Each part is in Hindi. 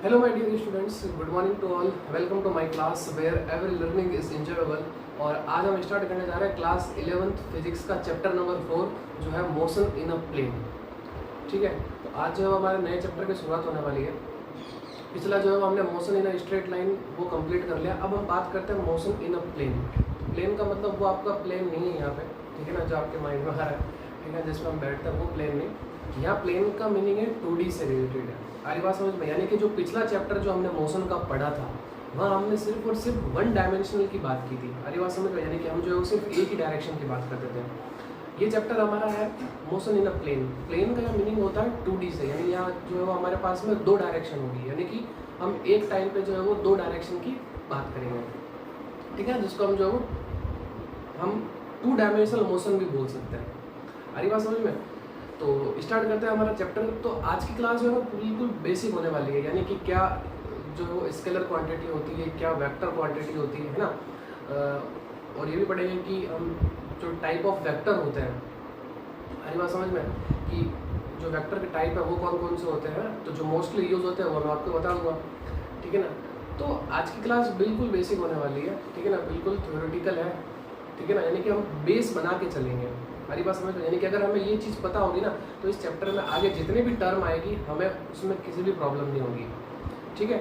Hello my dear students, good morning to all. Welcome to my class where every learning is enjoyable. और आज हम स्टार्ट करने जा रहे हैं क्लास 11th फिजिक्स का चैप्टर नंबर 4 जो है मोशन इन अ प्लेन। ठीक है, तो आज जो है हमारे नए चैप्टर की शुरुआत होने वाली है। पिछला जो है हमने motion in a straight line वो कंप्लीट कर लिया। अब हम बात करते हैं motion in a plane. Plane का मतलब वो आपका प्लेन नहीं है यहाँ पे, ठीक है ना, जो आपके माइंड में आ रहा है, ठीक है, जिसमें हम बैठते हैं वो प्लेन नहीं। यहाँ प्लेन का मीनिंग है 2D से रिलेटेड है। आरी बात समझ में? यानी कि जो पिछला चैप्टर जो हमने मोशन का पढ़ा था वहाँ हमने सिर्फ और सिर्फ वन डायमेंशनल की बात की थी। आरी बात समझ में? यानी कि हम जो है सिर्फ एक ही डायरेक्शन की बात करते थे। ये चैप्टर हमारा है motion in a plane. Plane का मीनिंग होता है 2D से, यानी यहाँ जो है वो हमारे पास में दो डायरेक्शन होगी, यानी कि हम एक टाइम पे जो है वो दो डायरेक्शन की बात करेंगे, ठीक है, जिसको हम जो है वो हम 2 डायमेंशनल मोशन भी बोल सकते हैं। आरी बात समझ में? तो स्टार्ट करते हैं हमारा चैप्टर। तो आज की क्लास जो है बिल्कुल बेसिक होने वाली है, यानी कि क्या जो स्केलर क्वांटिटी होती है, क्या वेक्टर क्वांटिटी होती है ना, और ये भी पढ़ेंगे कि हम जो टाइप ऑफ वेक्टर होते हैं, हमारी बात समझ में, कि जो वेक्टर के टाइप है वो कौन कौन से होते हैं, तो जो मोस्टली यूज़ होते हैं वो मैं आपको बता दूंगा, ठीक है ना। तो आज की क्लास बिल्कुल बेसिक होने वाली है, ठीक है ना, बिल्कुल थ्योरेटिकल है, ठीक है ना, यानी कि हम बेस बना के चलेंगे। हमारी बात समझ में? यानी कि अगर हमें ये चीज़ पता होगी ना तो इस चैप्टर में आगे जितने भी टर्म आएगी हमें उसमें किसी भी प्रॉब्लम नहीं होगी, ठीक है।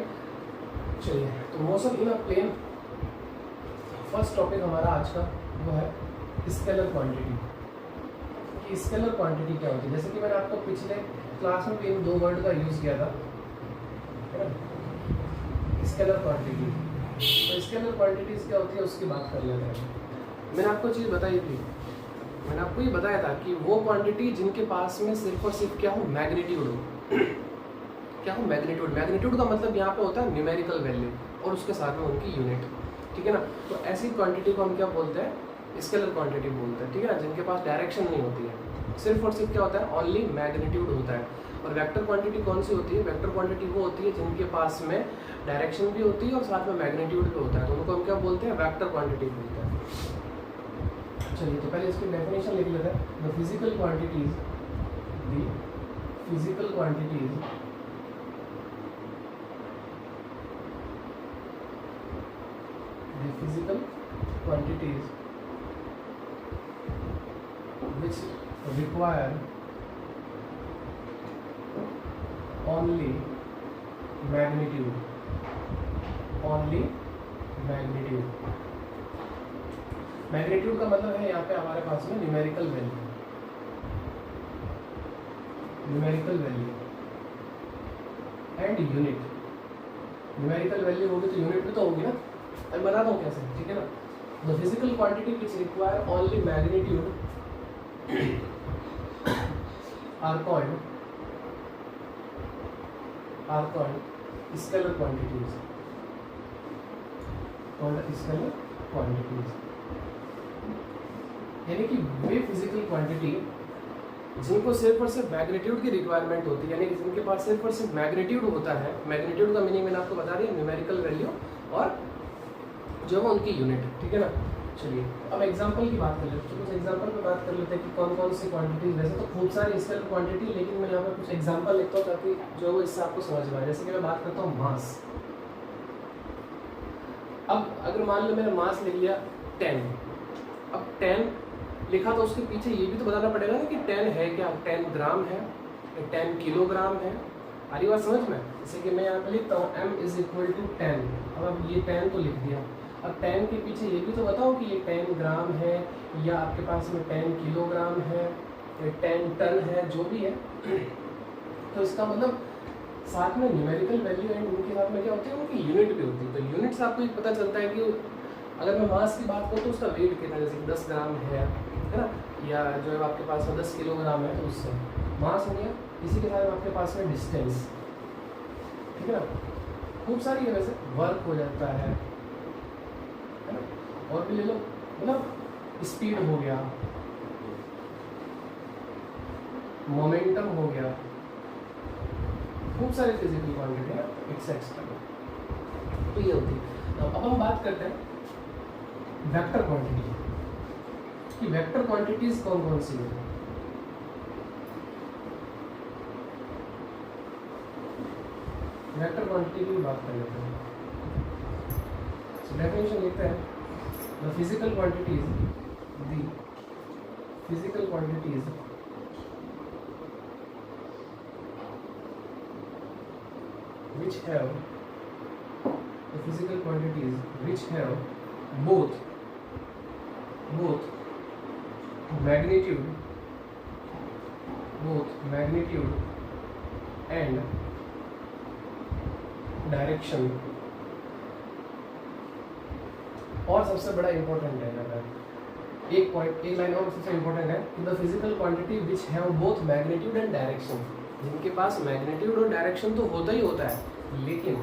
चलिए, तो motion in a plane first topic हमारा आज का वो है स्केलर क्वांटिटी। कि स्केलर क्वांटिटी क्या होती है, जैसे कि मैंने आपको पिछले क्लास में भी इन दो वर्ड का यूज़ किया था, स्केलर क्वांटिटी। तो स्केलर क्वांटिटीज क्या होती है उसकी बात कर लेते हैं। मैंने आपको चीज़ बताई थी, मैंने आपको ये बताया था कि वो क्वांटिटी जिनके पास में सिर्फ और सिर्फ क्या हो, मैग्नीट्यूड हो। क्या हो? मैग्नीट्यूड। मैग्नीट्यूड का मतलब यहाँ पे होता है न्यूमेरिकल वैल्यू और उसके साथ में उनकी यूनिट, ठीक है ना। तो ऐसी क्वांटिटी को हम क्या बोलते हैं? स्केलर क्वांटिटी बोलते हैं, ठीक है ना, जिनके पास डायरेक्शन नहीं होती है, सिर्फ और सिर्फ क्या होता है, ओनली मैग्नीट्यूड होता है। और वेक्टर क्वांटिटी कौन सी होती है? वेक्टर क्वांटिटी वो होती है जिनके पास में डायरेक्शन भी होती है और साथ में मैग्नीट्यूड भी होता है, तो उनको हम क्या बोलते हैं? वेक्टर क्वांटिटी बोलते हैं। चलिए, तो पहले इसकी डेफिनेशन लिख लेते हैं। The physical quantities, the physical quantities which require only magnitude, magnitude का मतलब है यहाँ पे हमारे पास में numerical value and unit. Numerical value होगी तो यूनिट भी तो होगी ना, मैं बता दूँ कैसे, ठीक है ना। The physical quantity which require only magnitude are called scalar quantities, यानी कि वे फिजिकल क्वांटिटी जिनको सिर्फ और सिर्फ मैग्नीट्यूड की रिक्वायरमेंट होती है, यानी कि जिनके पास सिर्फ और सिर्फ मैग्नीट्यूड होता है। मैग्नीट्यूड का मीनिंग मैंने आपको बता दिया, न्यूमेरिकल वैल्यू और जो है उनकी यूनिट, ठीक है ना। चलिए, अब एग्जांपल की बात कर लेते हैं। कुछ एग्जांपल पे बात कर लेते हैं कि कौन कौन सी क्वांटिटीज, वैसे तो खूब सारी स्केलर क्वांटिटी, लेकिन मैं यहाँ पे कुछ एग्जांपल लिखता हूँ ताकि जो है वो इससे आपको समझ में आए। जैसे कि मैं बात करता हूँ मास। अब अगर मान लो मैंने मास लिख लिया 10, अब 10 लिखा तो उसके पीछे ये भी तो बताना पड़ेगा ना कि 10 है क्या, 10 ग्राम है, 10 किलोग्राम है। आ रही बात समझ में? जैसे कि मैं यहाँ पे लिखता हूँ m इज इक्वल टू 10। अब ये 10 तो लिख दिया, अब 10 के पीछे ये भी तो बताओ कि ये 10 ग्राम है या आपके पास में 10 किलोग्राम है या 10 टन है, जो भी है। तो इसका मतलब साथ में न्यूमेरिकल वैल्यू एंड उनके साथ में क्या होती है, उनकी यूनिट भी होती है। तो यूनिट से आपको ये पता चलता है कि अगर मैं मास की बात करूँ तो उसका वेट कितना है, जैसे 10 ग्राम है ना, या जो है आपके पास में 10 किलोग्राम है, तो उससे मास हो गया। इसी के साथ आपके पास में डिस्टेंस, ठीक है ना, खूब सारी है, वैसे वर्क हो जाता है ना, और भी ले लो, मतलब स्पीड हो गया, मोमेंटम हो गया, खूब सारी फिजिकल क्वांटिटी है, एक्सेट्रा। तो ये होती है। अब हम बात करते हैं वेक्टर क्वांटिटी कि वेक्टर क्वांटिटीज कौन कौन सी है। वेक्टर क्वांटिटी की बात कर लेते हैं। डेफिनेशन लिखते हैं, the physical quantities which have both magnitude and direction. और सबसे बड़ा इंपॉर्टेंट है एक लाइन और सबसे इंपॉर्टेंट है, the physical quantity which have both magnitude and direction. जिनके पास मैग्नीट्यूड और डायरेक्शन तो होता ही होता है, लेकिन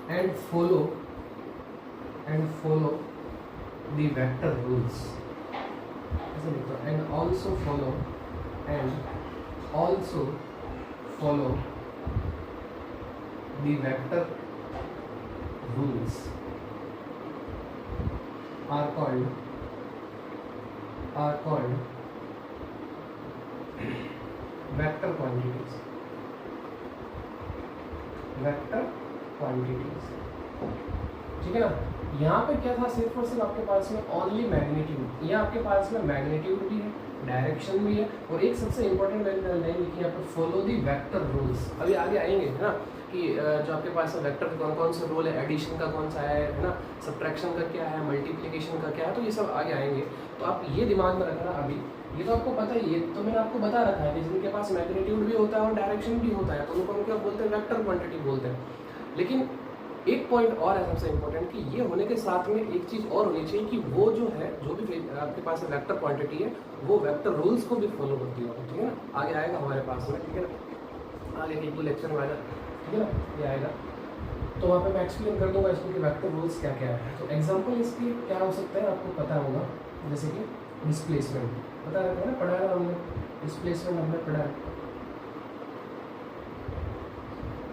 and follow the vector rules, ऐसे लिखो, and also follow the vector rules are called vector quantities। ठीक है ना। यहाँ पे क्या था, सिर्फ और सिर्फ आपके पास में ओनली मैग्नीट्यूड, यहाँ आपके पास में मैग्नीट्यूड भी है, डायरेक्शन भी है, और एक सबसे इंपॉर्टेंट लाइन लिखी है यहाँ पर, फॉलो दी वेक्टर रूल्स। अभी आगे आएंगे है ना कि जो आपके पास वेक्टर के कौन से रूल है, एडिशन का कौन सा है ना, सब्ट्रैक्शन का क्या है, मल्टीप्लिकेशन का क्या है, तो ये सब आगे आएंगे। तो आप ये दिमाग में रखना, अभी ये तो आपको पता ही है, तो मैंने आपको बता रखा है कि जिनके पास मैग्नीट्यूड भी होता है और डायरेक्शन भी होता है, तो उनको हम क्या बोलते हैं, वेक्टर क्वांटिटी बोलते हैं। लेकिन एक पॉइंट और है सबसे इम्पोर्टेंट, कि ये होने के साथ में एक चीज़ और होनी चाहिए कि वो जो है, जो भी आपके पास वेक्टर क्वांटिटी है, वो वेक्टर रूल्स को भी फॉलो करती है। ठीक है ना, आगे आएगा हमारे पास में। ठीक है ना, आगे एक लेक्चर में आएगा। ठीक है ना, ये आएगा तो वहाँ पे मैं एक्सप्लेन कर दूंगा इसको कि वेक्टर रूल्स क्या क्या है। तो एग्जांपल इसकी क्या हो सकता है, आपको पता होगा, जैसे कि डिस्प्लेसमेंट पता रहता है ना, पढ़ा है हमने, डिस्प्लेसमेंट हमने पढ़ा है,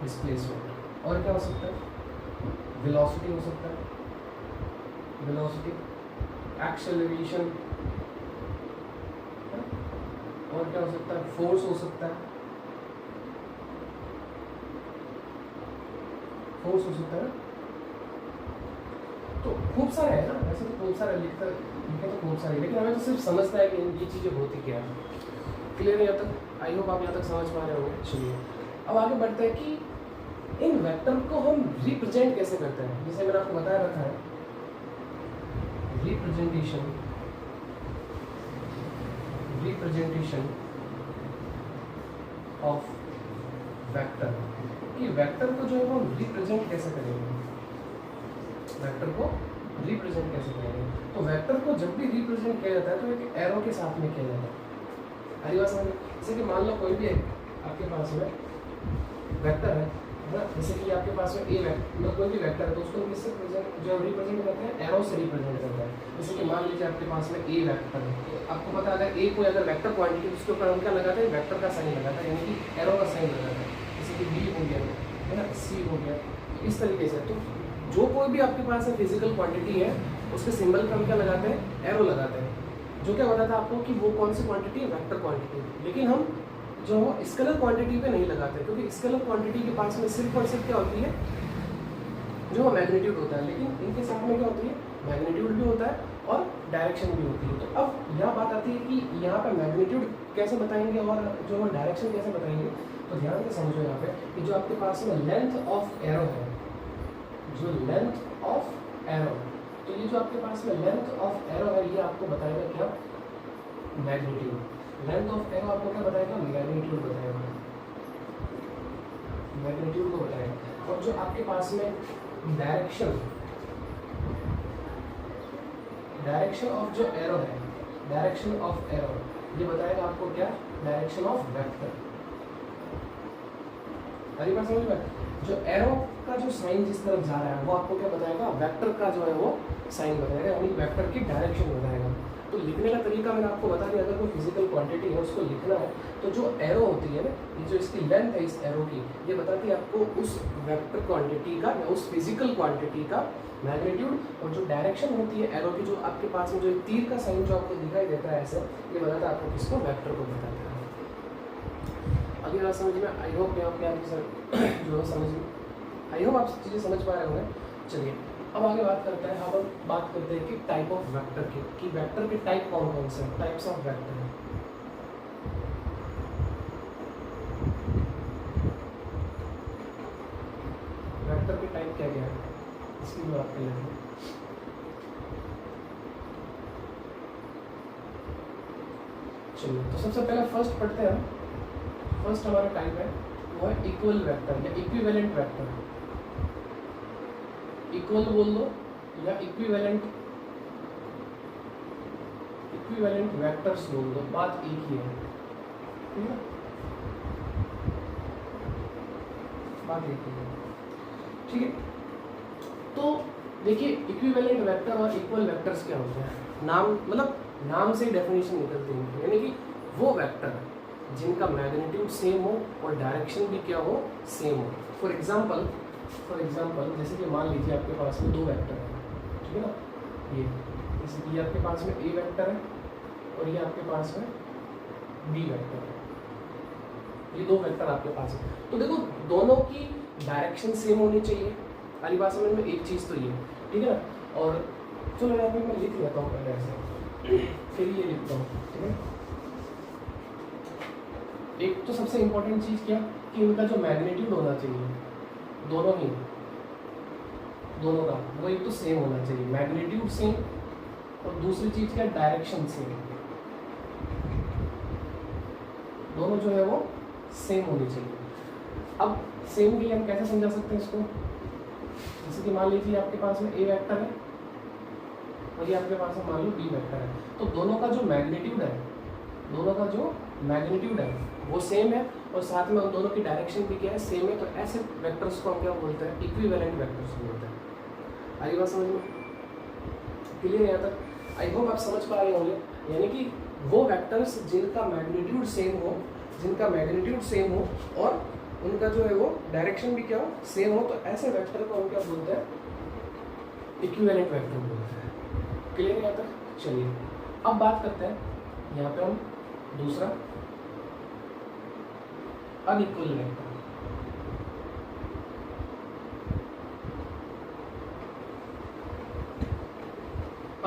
डिस्प्लेसमेंट। और क्या हो सकता है, वेलोसिटी हो सकता है, वेलोसिटी, एक्सेलरेशन, और क्या हो सकता है, फोर्स हो सकता है, फोर्स हो सकता है। तो खूब सारे है ना, वैसे तो खूब सारे लिखे तो खूब सारे, लेकिन हमें तो सिर्फ समझना है कि ये चीज़ें होती क्या है। क्लियर है यहाँ तक? आई होप आप यहाँ तक समझ पा रहे होंगे। चलिए अब आगे बढ़ते हैं कि इन वेक्टर को हम रिप्रेजेंट कैसे करते हैं। जैसे मैंने आपको बताया रखा है, रिप्रेजेंटेशन ऑफ वेक्टर, कि वेक्टर को जो है वो रिप्रेजेंट कैसे करेंगे, वेक्टर को रिप्रेजेंट कैसे करेंगे। तो वेक्टर को जब भी रिप्रेजेंट किया जाता है तो एक एरो के साथ में किया जाता है। अरे बात समझ, जैसे कि मान लो कोई भी आपके पास में वेक्टर है ना, जैसे कि आपके पास में ए वेक्टर, कोई भी वेक्टर है तो उसको किससे जो रिप्रेजेंट करते हैं, एरो से रिप्रेजेंट करता है। जैसे कि मान लीजिए आपके पास में ए वेक्टर है, तो आपको पता है अगर ए कोई अगर वेक्टर क्वांटिटी, उसके ऊपर हम क्या लगाते हैं, वेक्टर का साइन लगाता है, यानी कि एरो का साइन लगाता है। जैसे कि बी हो गया है ना, सी हो गया, इस तरीके से। तो जो कोई भी आपके पास है फिजिकल क्वांटिटी है, उसके सिंबल पर हम क्या लगाते हैं, एरो लगाते हैं, जो क्या बताता है आपको कि वो कौन सी क्वांटिटी है, वेक्टर क्वांटिटी। लेकिन हम जो स्केलर क्वांटिटी पे नहीं लगाते, क्योंकि स्केलर क्वांटिटी के पास में सिर्फ और सिर्फ क्या होती है, जो मैग्नीट्यूड होता है, लेकिन इनके साथ में क्या होती है, मैग्नीट्यूड भी होता है और डायरेक्शन भी होती है। तो अब यहाँ बात आती है कि यहाँ पे मैग्नीट्यूड कैसे बताएंगे और जो डायरेक्शन कैसे बताएंगे। तो ध्यान से समझो यहाँ पे कि जो आपके पास में लेंथ ऑफ एरो है, जो लेंथ ऑफ एरो, तो ये जो आपके पास में लेंथ ऑफ एरो है, ये आपको बताएगा क्या, मैग्नीट्यूड। लेंथ ऑफ एरो आपको क्या बताएगा, मैग्नीट्यूड बताएगा, मैग्नीट्यूड को बताएगा। और जो आपके पास में डायरेक्शन ऑफ जो एरो है, डायरेक्शन ऑफ एरो, ये बताएगा आपको क्या, डायरेक्शन ऑफ वेक्टर। अरे बात समझ में, जो एरो का जो साइन जिस तरफ जा रहा है वो आपको क्या बताएगा, वेक्टर का जो है वो साइन बताएगा, यानी वेक्टर की डायरेक्शन बताएगा। तो लिखने का तरीका मैंने आपको बता दिया, अगर कोई फिजिकल क्वांटिटी है उसको लिखना है तो जो एरो होती है ना, ये जो इसकी लेंथ है इस एरो की, ये बताती है आपको उस वेक्टर क्वांटिटी का या उस फिजिकल क्वांटिटी का मैग्नीट्यूड। और जो डायरेक्शन होती है एरो की, जो आपके पास में जो तीर का साइन जो आपको दिखाई देता है ऐसे, ये बताता है आपको किसको, वेक्टर को बताता है। अगली बात समझ में, आई होप यहाँ पे आपकी सर जो है समझ में, आई होप आप चीज़ें समझ पा रहे होंगे। चलिए अब आगे बात करते हैं, हम बात करते हैं कि टाइप ऑफ वेक्टर की, कि वेक्टर के टाइप कौन कौन से हैं, टाइप्स ऑफ वेक्टर हैं। वेक्टर के टाइप क्या क्या है इसकी भी बात कर लेते हैं। चलिए तो सबसे पहले फर्स्ट पढ़ते हैं, फर्स्ट हमारा टाइप है वो है इक्वल वेक्टर या इक्विवेलेंट वेक्टर। इक्वल बोल दो या इक्विवेलेंट, इक्विवेलेंट वेक्टर्स बोल दो, बात एक ही है, ठीक है, बात एक ही है, ठीक है। तो देखिए इक्विवेलेंट वेक्टर और इक्वल वेक्टर्स क्या होते हैं, नाम मतलब नाम से डेफिनेशन निकलती है, यानी कि वो वेक्टर जिनका मैग्नीट्यूड सेम हो और डायरेक्शन भी क्या हो, सेम हो। फॉर एग्जांपल जैसे कि मान लीजिए आपके पास में दो वेक्टर है, ठीक है ना, ये जैसे कि आपके पास में ए वेक्टर है और ये आपके पास में बी वेक्टर है, ये दो वेक्टर आपके पास है। तो देखो दोनों की डायरेक्शन सेम होनी चाहिए, पहली बात समझ में, एक चीज़ तो ये, ठीक है ना। और चलो यहाँ पे मैं लिख लेता हूँ पहले ऐसे, फिर ये लिखता हूँ, ठीक है। एक तो सबसे इम्पोर्टेंट चीज़ क्या कि इनका जो मैग्नीट्यूड होना चाहिए दोनों का, वो एक तो सेम होना चाहिए, मैग्नीट्यूड सेम, और दूसरी चीज़ क्या, डायरेक्शन सेम, दोनों जो है वो सेम होनी चाहिए। अब सेम के लिए हम कैसे समझा सकते हैं इसको, जैसे कि मान लीजिए आपके पास में ए वेक्टर है और ये आपके पास में मान लो बी वेक्टर है, तो दोनों का जो मैग्नीट्यूड है वो सेम है और साथ में उन दोनों की डायरेक्शन भी क्या है, सेम है। तो ऐसे वेक्टर्स को हम क्या बोलते हैं, इक्विवेलेंट वेक्टर्स बोलते हैं। आई बात समझ में, क्लियर यहाँ तक? आई होप आप समझ पा रहे होंगे, यानी कि वो वेक्टर्स जिनका मैग्नीट्यूड सेम हो और उनका जो है वो डायरेक्शन भी क्या हो, सेम हो, तो ऐसे वेक्टर को हम क्या बोलते हैं, इक्विवेलेंट वेक्टर बोलते हैं। क्लियर यहाँ तक? चलिए अब बात करते हैं यहाँ पे हम दूसरा अनइक्वल वेक्टर।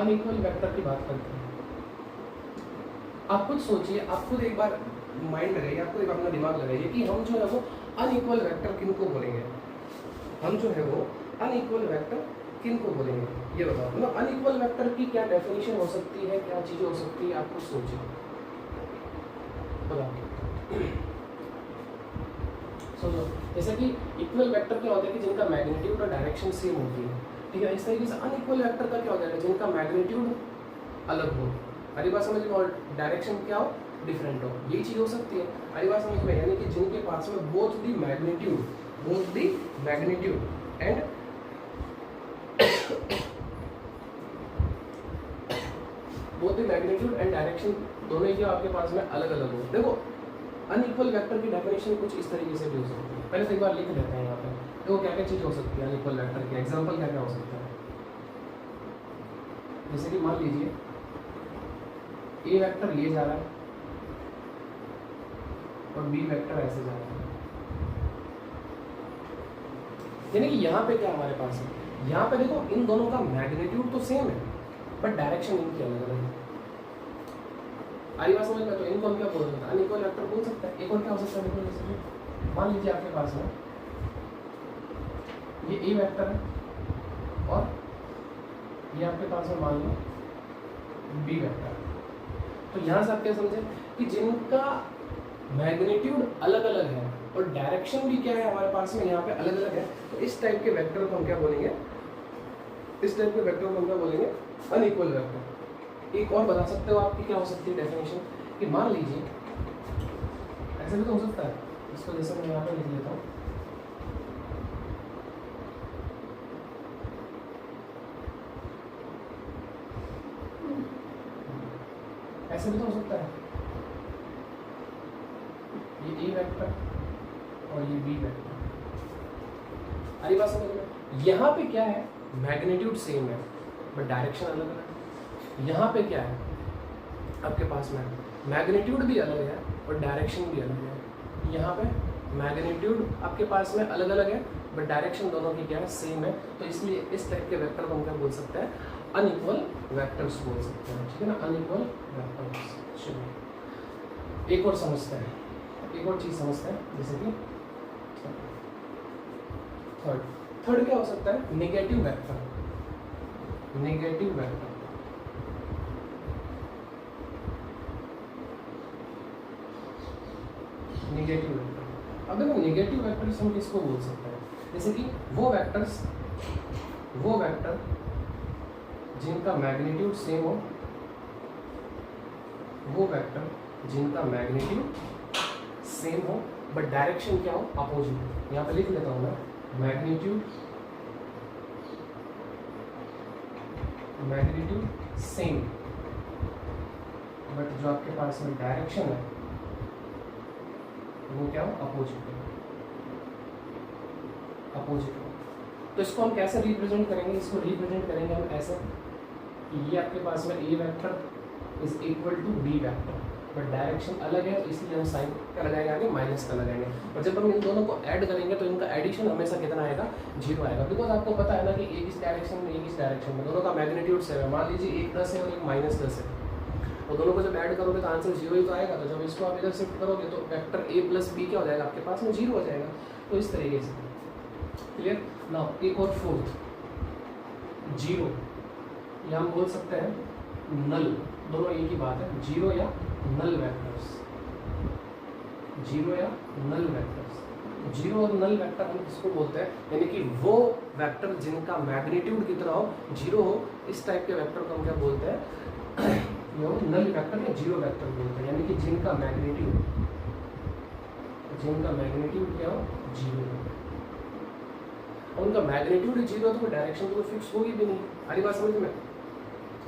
अनइक्वल वेक्टर की बात करते हैं। आप खुद सोचिए, आप खुद एक बार माइंड लगाइए, आप खुद एक अपना दिमाग लगाइए कि हम जो है वो अनइक्वल वेक्टर किनको बोलेंगे, हम जो है वो अनइक्वल वेक्टर किनको बोलेंगे, ये बताओ। मतलब अनइक्वल वेक्टर की क्या डेफिनेशन हो सकती है, क्या चीज़ें हो सकती है, आप खुद सोचिए, बताओ। समझो, जैसे कि इक्वल वेक्टर क्या होता है कि जिनका मैग्नीट्यूड और डायरेक्शन सेम होती है, ठीक है। इस तरीके से अनइक्वल वेक्टर का क्या हो जाएगा, जिनका मैग्नीट्यूड अलग हो, हरी बात समझ में, और डायरेक्शन क्या हो, डिफरेंट हो, यही चीज़ हो सकती है। हरी बात समझ में, यानी कि जिनके पास में both the magnitude and direction दोनों ही आपके पास में अलग अलग हो। देखो अनइक्वल वेक्टर की डेफिनेशन कुछ इस तरीके से भी हो सकती है, पहले से एक बार लिख लेते हैं यहाँ पे। देखो क्या क्या चीज़ हो सकती है अनइक्वल वेक्टर की, एग्जांपल क्या क्या हो सकता है। जैसे कि मान लीजिए ए वेक्टर ये जा रहा है और बी वेक्टर ऐसे जा रहा है, यानी कि यहाँ पे क्या हमारे पास है, यहाँ पे देखो इन दोनों का मैग्नीट्यूड तो सेम है बट डायरेक्शन इनकी अलग अलग है। आई बात समझ में? तो इनको हम क्या बोल सकते हैं, अनइक्वल वेक्टर बोल सकते हैं। एक और क्या हो सकता है, जैसे मान लीजिए आपके पास में ये ए वेक्टर है और ये आपके पास में मान लो बी वेक्टर है। तो यहाँ से आप क्या समझे कि जिनका मैग्नीट्यूड अलग अलग है और डायरेक्शन भी क्या है हमारे पास में यहाँ पे अलग अलग है, तो इस टाइप के वेक्टर को हम क्या बोलेंगे, अनइक्वल वेक्टर। एक और बता सकते हो आपकी क्या हो सकती है डेफिनेशन, कि मान लीजिए ऐसे भी तो हो सकता है, इसको जैसे मैं यहाँ पे लिख लेता हूँ, ऐसे भी तो हो सकता है, ये ए वेक्टर और ये बी वेक्टर। अरे बात समझ में, यहाँ पे क्या है, मैग्नीट्यूड सेम है बट डायरेक्शन अलग अलग है। यहाँ पे क्या है आपके पास में, मैग्नीट्यूड भी अलग है और डायरेक्शन भी अलग है। यहाँ पे मैग्नीट्यूड आपके पास में अलग अलग है बट डायरेक्शन दोनों की क्या है, सेम है। तो इसलिए इस टाइप के वेक्टर को हम क्या बोल सकते हैं, अनइक्वल वेक्टर्स बोल सकते हैं, ठीक है ना, अनइक्वल वेक्टर्स। चलिए एक और समझते हैं, एक और चीज समझते हैं, जैसे कि थर्ड क्या हो सकता है, negative vector. Negative vector, negative vector. अब देखो नेगेटिव वेक्टर्स हम किसको बोल सकते हैं, जैसे कि वो वेक्टर जिनका मैग्नीट्यूड सेम हो, वो वेक्टर जिनका मैग्नीट्यूड सेम हो बट डायरेक्शन क्या हो, अपोजिट। यहाँ पे लिख लेता हूँ मैं, मैग्नीट्यूड सेम बट जो आपके पास में डायरेक्शन है वो क्या हो, अपोजिट हो। तो इसको हम कैसे रिप्रेजेंट करेंगे, इसको रिप्रेजेंट करेंगे हम ऐसे, ये आपके पास में A vector is equal to B vector but direction अलग है, तो इसलिए हम साइन का लगाएंगे, आगे माइनस का लगाएंगे। और जब हम इन दोनों को ऐड करेंगे तो इनका एडिशन हमेशा कितना आएगा, 0 आएगा। बिकॉज आपको पता है ना कि एक इस डायरेक्शन में एक इस डायरेक्शन में, दोनों का मैग्नीट्यूड सेम है। मान लीजिए एक 10 है और एक -10 है, तो दोनों को जब ऐड करोगे तो आंसर 0 ही तो आएगा। तो जब इसको आप इधर शिफ्ट करोगे तो वेक्टर a प्लस बी क्या हो जाएगा, आपके पास में 0 हो जाएगा। तो इस तरीके से, क्लियर। नाउ एक और फोर्थ, 0 या हम बोल सकते हैं नल, दोनों एक ही बात है, 0 या नल वेक्टर्स, 0 या नल वेक्टर्स। 0 और नल वेक्टर हम किसको बोलते हैं, यानी कि वो वेक्टर जिनका मैग्नीट्यूड कितना हो, 0 हो, इस टाइप के वेक्टर को हम क्या बोलते हैं, नल वेक्टर या 0 वेक्टर बोलते हैं। यानी कि जिनका मैग्नीट्यूड क्या हो, 0 हो। उनका मैग्नीट्यूड 0 तो डायरेक्शन तो फिक्स होगी भी नहीं। हरी बात समझ में,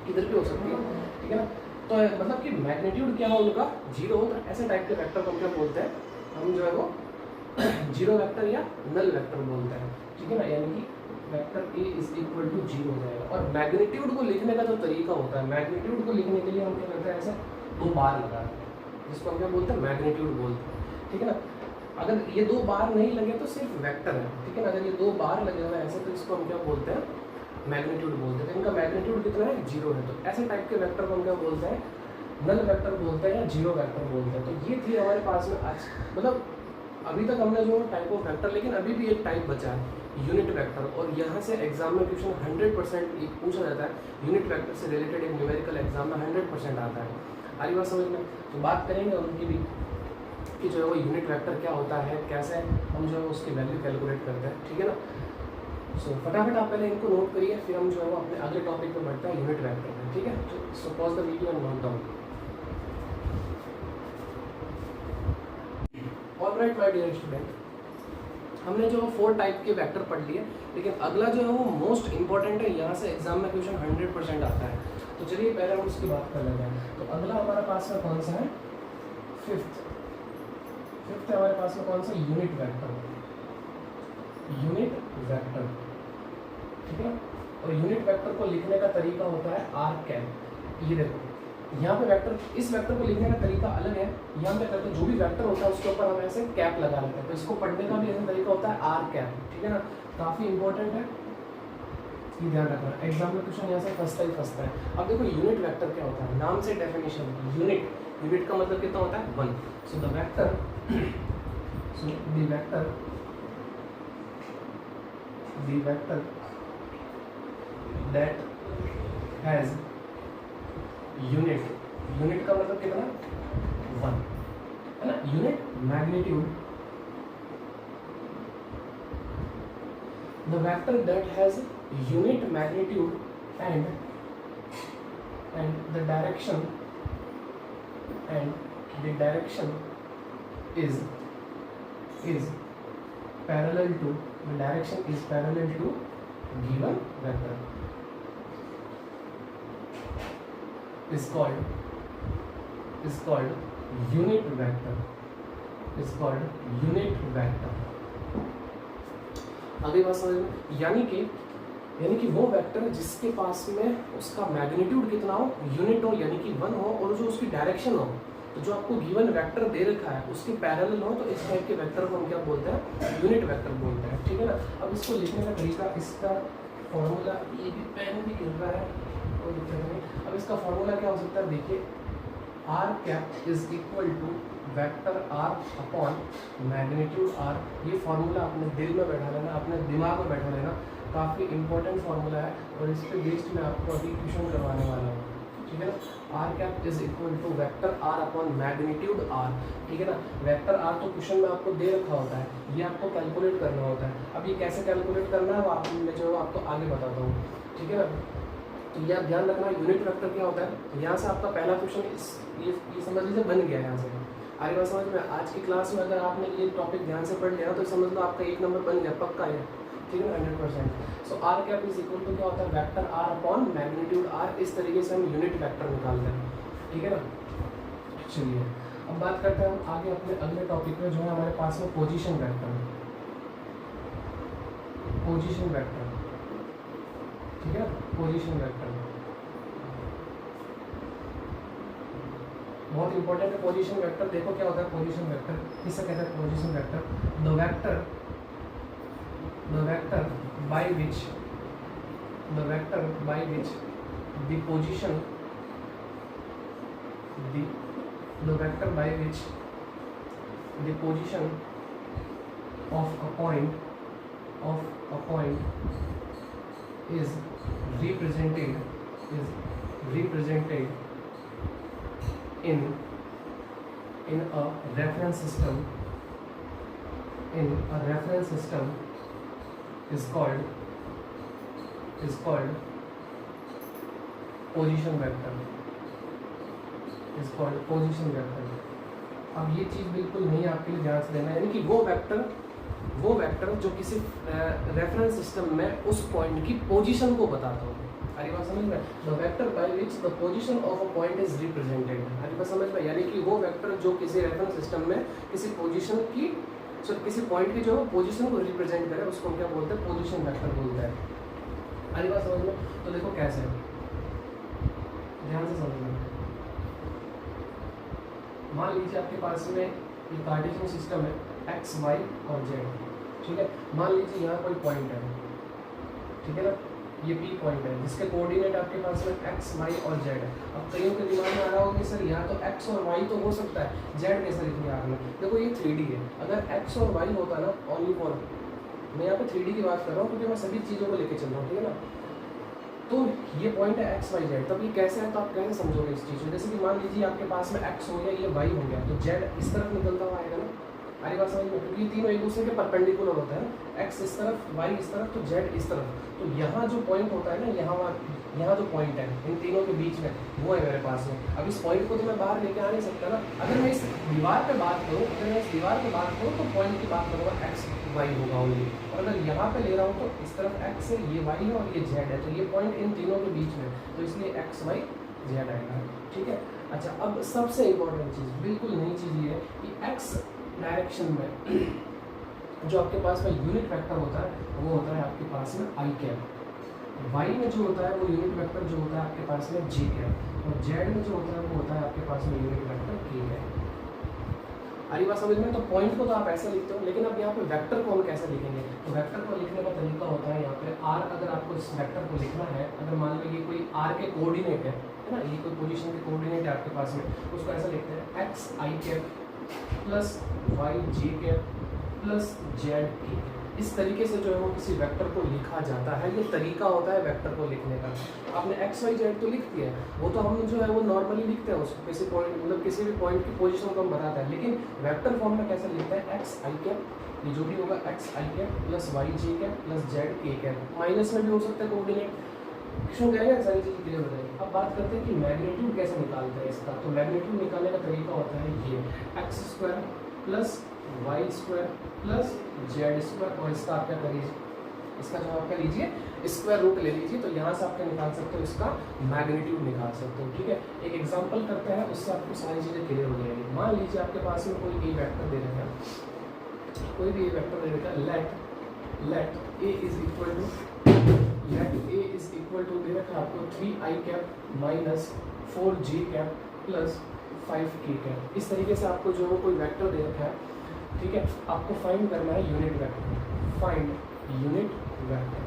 किधर भी हो सकती है, ठीक है ना। तो मतलब कि मैग्नीट्यूड क्या हो उनका, 0 हो, तो ऐसे टाइप के वेक्टर को हम क्या बोलते हैं, हम जो है वो 0 वेक्टर या नल वेक्टर बोलते हैं, ठीक है ना। यानी कि vector a is equal to 0 हो जाएगा। और मैग्नीट्यूड को लिखने का जो तरीका होता है, मैग्नीट्यूड को लिखने के लिए हम क्या करते हैं, ऐसे 2 बार लगाते हैं, जिसको हम क्या बोलते हैं, मैग्नीट्यूड बोलते हैं, ठीक है ना। अगर ये 2 बार नहीं लगे तो सिर्फ वेक्टर है, ठीक है ना। अगर ये 2 बार लगे हुए ऐसे तो इसको हम क्या बोलते हैं, मैग्नीट्यूड बोलते हैं। तो इनका मैग्नीट्यूड कितना है, 0 है। तो ऐसे टाइप के वेक्टर को हम क्या बोलते हैं, नल वेक्टर बोलते हैं या 0 वेक्टर बोलते हैं। तो ये थी हमारे पास में आज, मतलब अभी तक हमने जो टाइप ऑफ वेक्टर, लेकिन अभी भी एक टाइप बचा है, यूनिट वेक्टर। और यहाँ से एग्जाम में क्वेश्चन 100% पूछा जाता है, यूनिट वेक्टर से रिलेटेड एक न्यूमेरिकल एग्जाम में 100% आता है। आरी बात समझ में। तो बात करेंगे उनकी भी कि जो है वो यूनिट वेक्टर क्या होता है, कैसे हम जो है उसकी वैल्यू कैलकुलेट करते हैं, ठीक है ना। सो फटाफट आप पहले इनको नोट करिए, फिर हम जो है वो अपने अगले टॉपिक पे बढ़ते हैं, यूनिट वेक्टर में, ठीक है। So pause the video and note down. Alright my dear student, हमने जो 4 टाइप के वेक्टर पढ़ लिए, लेकिन अगला जो है वो मोस्ट इंपॉर्टेंट है, यहाँ से एग्जाम में क्वेश्चन 100% आता है। तो चलिए पहले हम उसकी बात कर लेते हैं। तो अगला हमारे पास में कौन सा है, फिफ्थ है हमारे पास में कौन सा, यूनिट वेक्टर, यूनिट वेक्टर, ठीक है। और यूनिट वेक्टर को लिखने का तरीका होता है आर कैप। ये देखो यहाँ पे वेक्टर, इस वेक्टर को लिखने का तरीका अलग है। यहाँ पे करते जो भी वेक्टर होता है उसके ऊपर हम ऐसे कैप लगा लेते हैं, तो इसको पढ़ने का भी ऐसा तरीका होता है आर कैप, ठीक है ना। काफ़ी इंपॉर्टेंट है, ये ध्यान रखना, एग्जाम में क्वेश्चन यहाँ से फंसता है। अब देखो यूनिट वेक्टर क्या होता है, नाम से डेफिनेशन, यूनिट का मतलब कितना होता है, 1। So the vector that has unit का मतलब कितना, 1 है ना। Unit magnitude, the vector that has unit magnitude and the direction is parallel to, the direction is parallel to given vector is called unit vector, अगली बात समझ में। यानी कि वो वेक्टर है जिसके पास में उसका मैग्नीट्यूड कितना हो, यूनिट हो, यानी कि 1 हो, और जो उसकी डायरेक्शन हो, तो जो आपको गिवन वेक्टर दे रखा है उसके पैरेलल हो तो इस टाइप के वेक्टर को हम क्या बोलते हैं, यूनिट वेक्टर बोलते हैं, ठीक है ना। अब इसको लिखने का तरीका, इसका फॉर्मूला, ये भी पेन भी गिर रहा है, कोई दिक्कत नहीं। अब इसका फॉर्मूला क्या हो सकता है, देखिए R cap is equal to vector R upon magnitude R. ये फार्मूला अपने दिल में बैठा लेना, अपने दिमाग में बैठा लेना, काफ़ी इंपॉर्टेंट फार्मूला है और इस पे बेस्ड मैं आपको अभी ट्यूशन करवाने वाला हूँ, ठीक है ना। R cap is equal to vector R upon magnitude R, ठीक है ना। वेक्टर आर तो क्वेश्चन में आपको दे रखा होता है, ये आपको कैलकुलेट करना होता है। अब ये कैसे कैलकुलेट करना है वो मैं जो आपको आगे बताता हूँ, ठीक है ना। तो ये आप ध्यान रखना, यूनिट वेक्टर क्या होता है। यहाँ से आपका पहला क्वेश्चन ये समझ लीजिए बन गया है यहाँ से, आगे बात समझ में। आज की क्लास में अगर आपने ये टॉपिक ध्यान से पढ़ लिया तो समझ लो आपका 1 नंबर बन गया, पक्का है, ठीक है ना, 100%। So R cap is equal to क्या होता है, vector R upon magnitude R. इस तरीके से हम यूनिट वेक्टर निकालते हैं, ठीक है ना। चलिए अब बात करते हैं हम आगे अपने अगले टॉपिक में, जो है हमारे पास में पोजीशन वेक्टर, पोजीशन वेक्टर, ठीक है, पोजीशन वेक्टर बहुत इंपॉर्टेंट है। पोजीशन वेक्टर देखो क्या होता है, पोजीशन वेक्टर किससे कहते हैं, position vector the vector by which the position the vector by which the position of a point is represented in a reference system is called position vector, is called position vector। अब ये चीज़ बिल्कुल नहीं आपके लिए ध्यान से देना है, यानी कि वो वेक्टर जो किसी रेफरेंस सिस्टम में उस पॉइंट की पोजीशन को बताता हो। अरे बात समझ में, the vector by which the position of a point is represented. अरे बात समझ में, यानी कि वो वेक्टर जो किसी रेफरेंस सिस्टम में किसी पोजीशन की किसी पॉइंट की जो पोजीशन को रिप्रेजेंट करे उसको क्या बोलते हैं, पोजीशन वेक्टर बोलते हैं। अरे बात समझ में, तो देखो कैसे, ध्यान से समझना। मान लीजिए आपके पास में ये कार्टेशियन सिस्टम है, एक्स वाई और जेड, ठीक है। मान लीजिए यहाँ कोई पॉइंट है, ठीक है ना, ये पी पॉइंट है जिसके कोऑर्डिनेट आपके पास में एक्स वाई और जेड है। अब कईयों के दिमाग में आ रहा होगा कि सर यहाँ तो एक्स और वाई तो हो सकता है, जेड कैसे लिख लिया आपने। देखो ये 3D है, अगर एक्स और वाई होता ना ओनली फॉर, मैं यहाँ पे 3D की बात कर रहा हूँ क्योंकि मैं सभी चीज़ों को लेके चल रहा हूँ, ठीक है ना। तो ये पॉइंट है एक्स वाई जेड, तब ये कैसे है, तो आप कैसे समझोगे इस चीज़ को। जैसे कि मान लीजिए आपके पास में एक्स हो गया, ये वाई हो गया, तो जेड इस तरफ निकलता हुआ आएगा ना। अरे बात समझ में, क्योंकि ये तीनों एक दूसरे के परपेंडिकुलर होता है, एक्स इस तरफ, वाई इस तरफ, तो जेड इस तरफ। तो यहाँ जो पॉइंट होता है ना, यहाँ जो पॉइंट है इन तीनों के बीच में, वो है मेरे पास में। अब इस पॉइंट को तो मैं बाहर लेके आ नहीं सकता ना। अगर मैं इस दीवार पे बात करूँ तो पॉइंट की बात करूँगा एक्स वाई होगा ओनली। और अगर यहाँ पे ले रहा हूँ तो इस तरफ एक्स है, ये वाई है और ये जेड है, तो ये पॉइंट इन तीनों के बीच में, तो इसलिए एक्स वाई जेड आएगा, ठीक है। अच्छा, अब सबसे इम्पोर्टेंट चीज़, बिल्कुल नई चीज़ ये है कि एक्स डायरेक्शन में जो आपके पास में यूनिट वेक्टर होता है वो होता है आपके पास में आई कैप। वाई में जो होता है वो यूनिट वेक्टर जो होता है आपके पास में जे कैप, और जेड में जो होता है वो होता है आपके पास में यूनिट वेक्टर के कैप। अरे बात समझ में, तो पॉइंट को तो आप ऐसे लिखते हो, लेकिन अब यहाँ पे वेक्टर को हम कैसे लिखेंगे। तो वेक्टर को लिखने का तरीका होता है यहाँ पे आर, अगर आपको इस वेक्टर को लिखना है, अगर मान लो ये कोई आर के कोऑर्डिनेट है ना, ये कोई पोजीशन के कोऑर्डिनेट है आपके पास में, उसको ऐसा लिखते हैं एक्स आई कैप प्लस वाई जे कैप प्लस जेड के। इस तरीके से जो है वो किसी वेक्टर को लिखा जाता है, ये तरीका होता है वेक्टर को लिखने का। आपने एक्स वाई जेड तो लिख दिया है, वो तो हम जो है वो नॉर्मली लिखते हैं उसको, किसी पॉइंट मतलब किसी भी पॉइंट की पोजीशन को हम बताते हैं, लेकिन वेक्टर फॉर्म में कैसे लिखते हैं, एक्स आई कैप, ये जो भी होगा एक्स आई कैप प्लस वाई जे कैप प्लस जेड के कैप, माइनस में भी हो सकता है कोऑर्डिनेट, क्यों करेंगे, सारी चीज़ क्लियर हो जाएगी। अब बात करते हैं कि मैग्नीट्यूड कैसे निकालते हैं इसका। तो मैग्नीट्यूड निकालने का तरीका होता है ये x square plus y square plus z square, और इसका आप क्या करिए, इसका जो आप क्या लीजिए स्क्वायर रूट ले लीजिए, तो यहाँ से आप क्या निकाल सकते हो, इसका मैग्नीट्यूड निकाल सकते हो, ठीक है। एक एग्जांपल करते हैं, उससे आपको सारी चीज़ें क्लियर हो जाएगी। मान लीजिए आपके पास में कोई ए वेक्टर दे रखा है, कोई भी ए वेक्टर दे रखा है, let A is equal to दे रखा है आपको 3i cap minus 4j cap plus 5k cap. इस तरीके से आपको जो है कोई वेक्टर दे रखा है, ठीक है, आपको फाइंड करना है unit vector, find unit vector.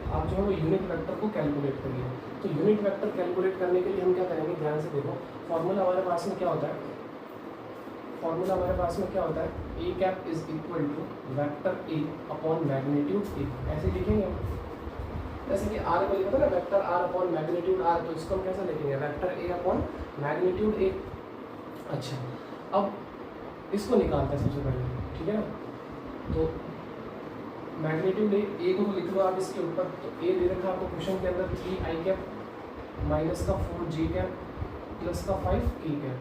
आप जो है वो यूनिट वेक्टर को कैलकुलेट करिए। तो यूनिट वेक्टर कैलकुलेट करने के लिए हम क्या करेंगे, ध्यान से देखो, फॉर्मूला हमारे पास में क्या होता है, फॉर्मूला हमारे पास में क्या होता है, A cap is equal to vector A upon magnitude A. ऐसे लिखेंगे हम, जैसे कि आर को लिखा था ना, vector R upon magnitude R, तो इसको हम कैसे लिखेंगे, vector A upon magnitude A. अच्छा, अब इसको निकालते हैं सबसे पहले, ठीक है ना। तो मैग्नीट्यूड ए को लिख लो आप इसके ऊपर। तो ए दे रखा आपको क्वेश्चन के अंदर 3i कैप माइनस का 4j कैप प्लस का 5k कैप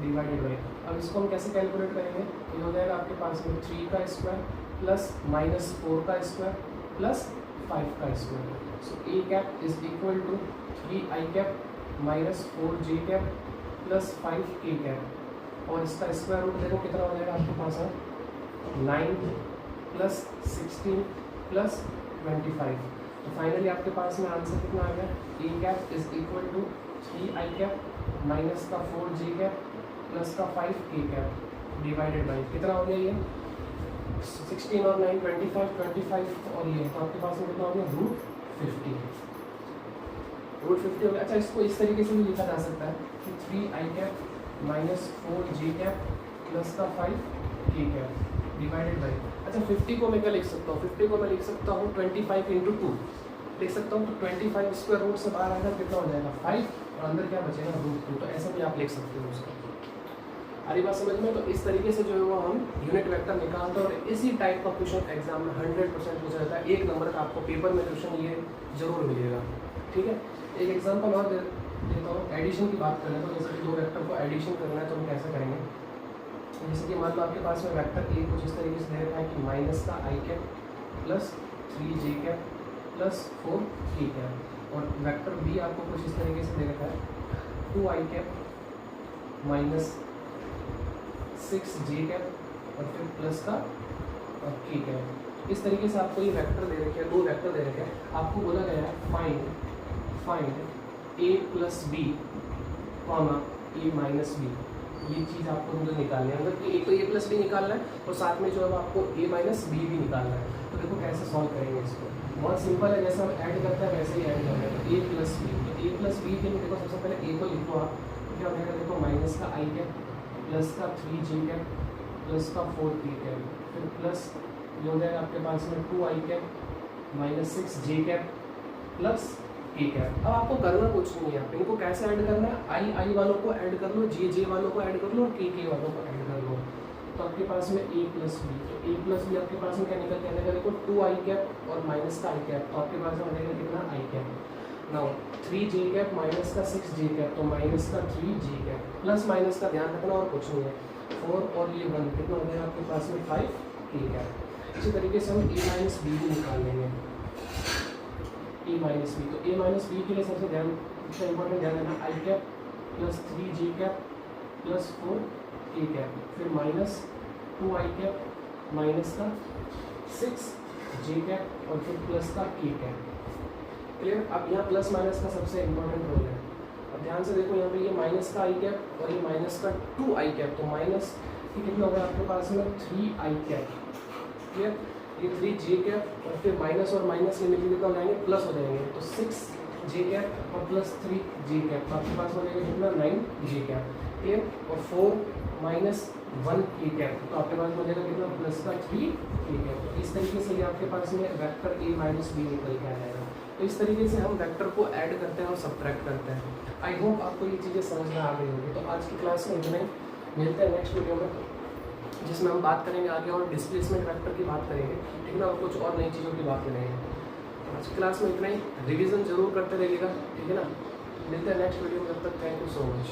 डिवाइडेड बाई। अब इसको हम कैसे कैलकुलेट करेंगे, ये हो जाएगा आपके पास में 3 का स्क्वायर प्लस माइनस 4 का स्क्वायर प्लस 5 का square. So A cap is equal to 3i cap minus 4j cap plus 5k cap, और इसका स्क्वायर रूट देखो कितना हो जाएगा आपके पास है, 9 प्लस 16 प्लस 25। तो फाइनली आपके पास में आंसर कितना आ गया, A cap is equal to 3i cap minus का 4j कैप प्लस का 5k कैप डिवाइडेड बाई कितना हो गया, ये 16 और 9 25 और ये, तो आपके पास में कितना हो गया, रूट 50 हो गया। अच्छा, इसको इस तरीके से भी लिखा जा सकता है कि 3i cap minus 4j cap plus का 5k कैप डिवाइडेड बाई, अच्छा 50 को मैं क्या लिख सकता हूँ, 50 को मैं लिख सकता हूँ 25 इंटू 2 लिख सकता हूँ। तो 25 स्क्वायर रूट से बाहर आएगा कितना हो जाएगा 5, और अंदर क्या बचेगा रूट 2। तो ऐसा भी आप लिख सकते हो उसका। अरे बात समझ में। तो इस तरीके से जो है वो हम यूनिट वेक्टर निकालते हैं, और इसी टाइप का क्वेश्चन एग्जाम में 100% पूछा जाता है। 1 नंबर का आपको पेपर में क्वेश्चन ये जरूर मिलेगा, ठीक है। एक एग्जाम्पल और देता हूँ, एडिशन की बात करें तो जैसे कि 2 वेक्टर को एडिशन करना है तो हम कैसे करेंगे, जैसे कि मान लो आपके पास में वेक्टर ए कुछ इस तरीके से दे रखा है कि माइनस का i cap plus 3j cap plus 4k cap, और वेक्टर बी आपको कुछ इस तरीके से दे रखा है 2i cap minus 6j cap और फिर प्लस का k कैप। इस तरीके से आपको ये वेक्टर दे रखे हैं, 2 वेक्टर दे रखे हैं। आपको बोला गया है find a plus B comma a minus B, ये चीज़ आपको मुझे निकालनी है। मतलब कि एक तो ए प्लस बी निकालना है और साथ में जो है आपको ए माइनस बी भी निकालना है। तो देखो कैसे सॉल्व करेंगे इसको, बहुत सिंपल है, जैसे हम ऐड करते हैं वैसे ही ऐड करना है। तो ए प्लस बी, तो ए प्लस बी के लिए देखो सबसे पहले ए को लिखो आप, क्या हो जाएगा, देखो माइनस का आई कैप प्लस का 3j कैप प्लस का 4k कैप, फिर प्लस ये हो जाएगा आपके पास में 2i cap minus 6j cap plus k cap. अब आपको करना कुछ नहीं है, आप इनको कैसे ऐड करना है, आई वालों को ऐड कर लो, जे वालों को ऐड कर लो और के वालों को ऐड कर लो। तो आपके पास में a प्लस बी, तो a प्लस बी आपके पास में क्या निकल के आएगा, देखो 2i कैप और माइनस का i कैप, तो आपके पास में आएगा कितना i cap. Now 3j cap minus का 6j कैप, तो माइनस का 3j कैप, प्लस माइनस का ध्यान रखना और कुछ नहीं है, 4 और ये 1 कितना हो जाएगा आपके पास में 5k कैप। इसी तरीके से हम a माइनस बी भी निकाल लेंगे, a माइनस बी। तो a माइनस बी के लिए सबसे इम्पोर्टेंट ध्यान देना, i cap plus 3j cap plus 4k cap, फिर माइनस 2i कैप माइनस का 6j कैप और फिर प्लस का k कैप। क्लियर। अब यहाँ प्लस माइनस का सबसे इम्पोर्टेंट रोल है। अब ध्यान से देखो, यहाँ पे ये माइनस का i कैप और ये माइनस का 2i कैप, तो माइनस ये कितना होगा आपके पास में 3i कैप। क्लियर। ये 3j कैप और फिर माइनस और माइनस ये मिलकर कितना हो जाएंगे, प्लस हो जाएंगे, तो 6j कैप और प्लस 3j कैप, तो आपके पास हो जाएगा कितना 9j कैप। क्लियर। और 4 माइनस 1k कैप, तो आपके पास हो जाएगा कितना प्लस का 3k कैप। तो इस तरीके से ये आपके पास में वेक्टर a माइनस बी निकल के आ जाएगा। तो इस तरीके से हम वेक्टर को ऐड करते हैं और सब्ट्रैक्ट करते हैं। आई होप आपको ये चीज़ें समझ में आ गई होगी। तो आज की क्लास में इतना ही, मिलते हैं नेक्स्ट वीडियो में, जिसमें हम बात करेंगे आगे और डिस्प्लेसमेंट वेक्टर की बात करेंगे, ठीक ना, और कुछ और नई चीज़ों की बात करेंगे। आज की क्लास में इतना ही, रिवीजन जरूर करते रहिएगा, ठीक है ना। मिलते हैं नेक्स्ट वीडियो में, तब तक थैंक यू सो मच।